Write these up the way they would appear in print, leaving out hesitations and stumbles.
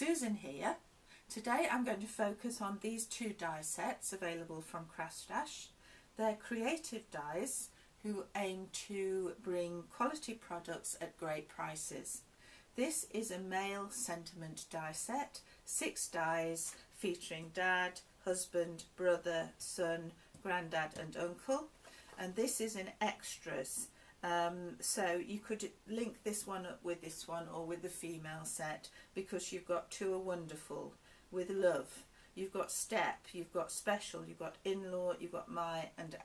Susan here. Today I'm going to focus on these two die sets available from Craftstash. They're creative dies who aim to bring quality products at great prices. This is a male sentiment die set, 6 dies featuring dad, husband, brother, son, granddad and uncle, and this is in extras. So you could link this one up with this one or with the female set, because you've got Two Are Wonderful, With Love, you've got Step, you've got Special, you've got In-Law, you've got My and.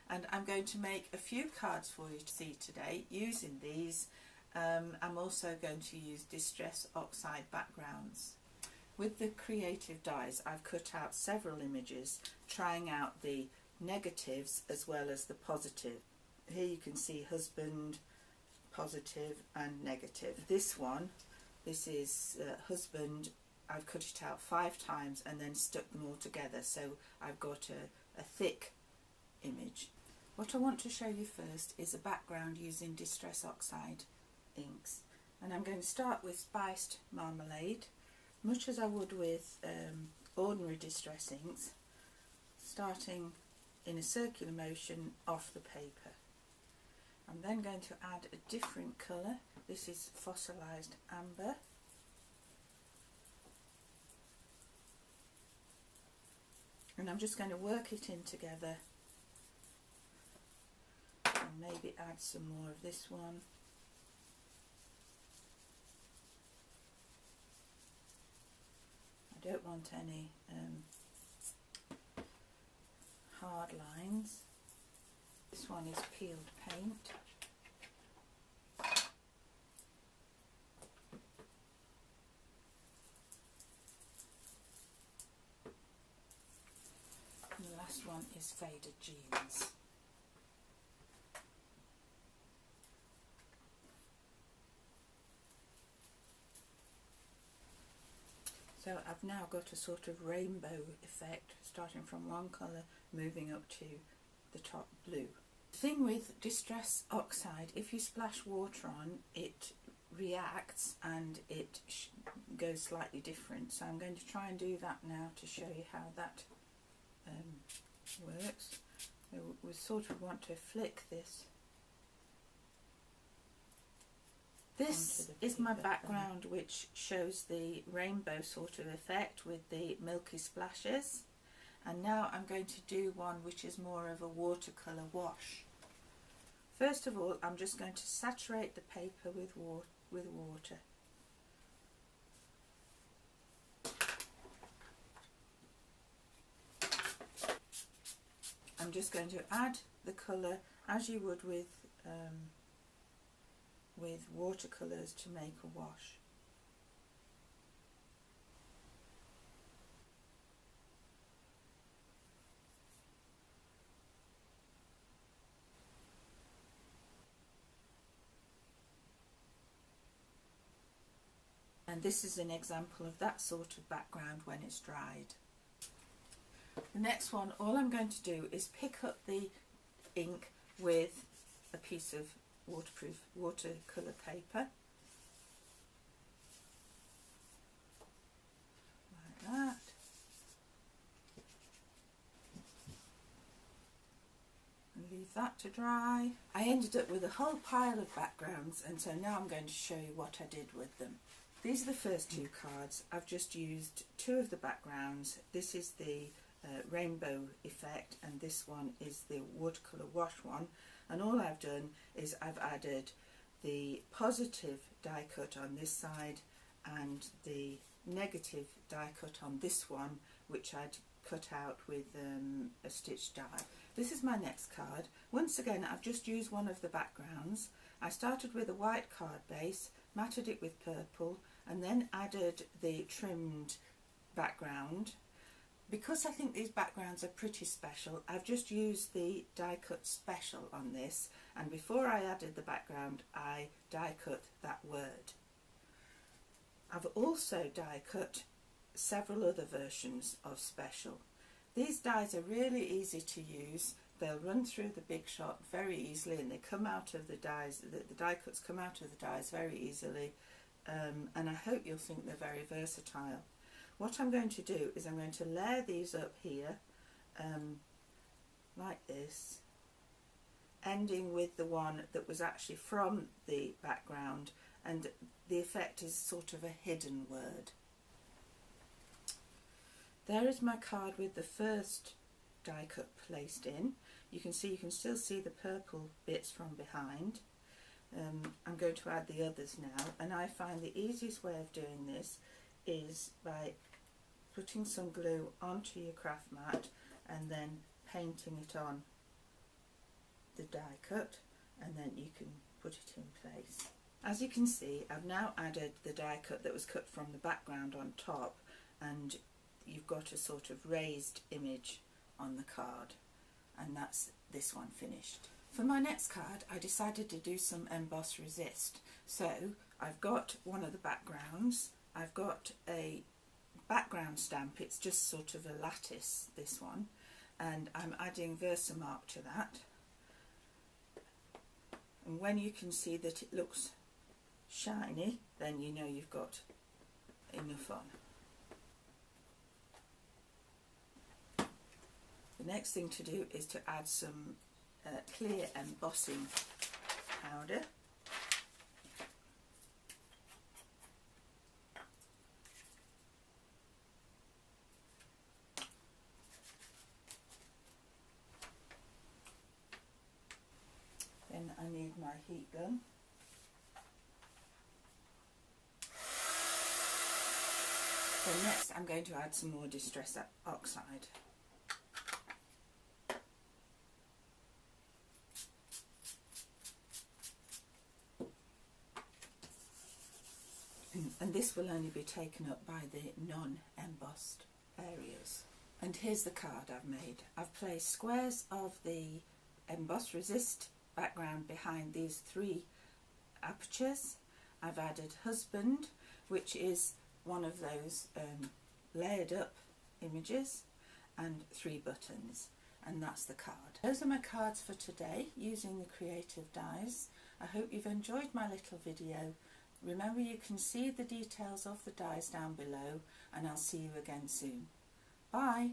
And I'm going to make a few cards for you to see today using these. I'm also going to use Distress Oxide backgrounds. With the creative dies I've cut out several images trying out the negatives as well as the positive. Here you can see husband, positive and negative. This one, this is husband. I've cut it out 5 times and then stuck them all together, so I've got a thick image. What I want to show you first is a background using Distress Oxide inks, and I'm going to start with Spiced Marmalade, much as I would with ordinary distress inks, starting in a circular motion off the paper. I'm then going to add a different colour. This is Fossilized Amber. And I'm just going to work it in together and maybe add some more of this one. I don't want any hard lines. This one is peeled paint. And the last one is Faded Jeans. So I've now got a sort of rainbow effect, starting from one colour moving up to the top blue. The thing with Distress Oxide, if you splash water on, it reacts and it goes slightly different. So I'm going to try and do that now to show you how that works. So we sort of want to flick this. This is my background, which shows the rainbow sort of effect with the milky splashes. And now I'm going to do one which is more of a watercolour wash. First of all, I'm just going to saturate the paper with water. I'm just going to add the colour as you would with watercolours to make a wash. And this is an example of that sort of background when it's dried. The next one, all I'm going to do is pick up the ink with a piece of waterproof watercolour paper, like that, and leave that to dry. I ended up with a whole pile of backgrounds, and so now I'm going to show you what I did with them. These are the first 2 cards. I've just used 2 of the backgrounds. This is the rainbow effect and this one is the watercolour wash one, and all I've done is I've added the positive die cut on this side and the negative die cut on this one, which I'd cut out with a stitch die. This is my next card. Once again, I've just used one of the backgrounds. I started with a white card base, matted it with purple, and then added the trimmed background. Because I think these backgrounds are pretty special, I've just used the die cut special on this, and before I added the background I die cut that word. I've also die cut several other versions of special. These dies are really easy to use. They'll run through the Big Shot very easily, and they come out of the dies, the die cuts come out of the dies very easily. and I hope you'll think they're very versatile. What I'm going to do is I'm going to layer these up here like this, ending with the one that was actually from the background, and the effect is sort of a hidden word. There is my card with the first die cut placed in. You can still see the purple bits from behind. I'm going to add the others now, and I find the easiest way of doing this is by putting some glue onto your craft mat and then painting it on the die cut, and then you can put it in place. As you can see, I've now added the die cut that was cut from the background on top, and you've got a sort of raised image on the card, and that's this one finished. For my next card I decided to do some emboss resist. So I've got one of the backgrounds, I've got a background stamp, it's just sort of a lattice, this one, and I'm adding Versamark to that. And when you can see that it looks shiny, then you know you've got enough on. The next thing to do is to add some clear embossing powder. Then I need my heat gun. Then next I'm going to add some more Distress Oxide. And this will only be taken up by the non-embossed areas. And here's the card I've made. I've placed squares of the emboss resist background behind these 3 apertures. I've added husband, which is one of those layered up images, and 3 buttons, and that's the card. Those are my cards for today using the creative dies. I hope you've enjoyed my little video. Remember, you can see the details of the dies down below, and I'll see you again soon. Bye!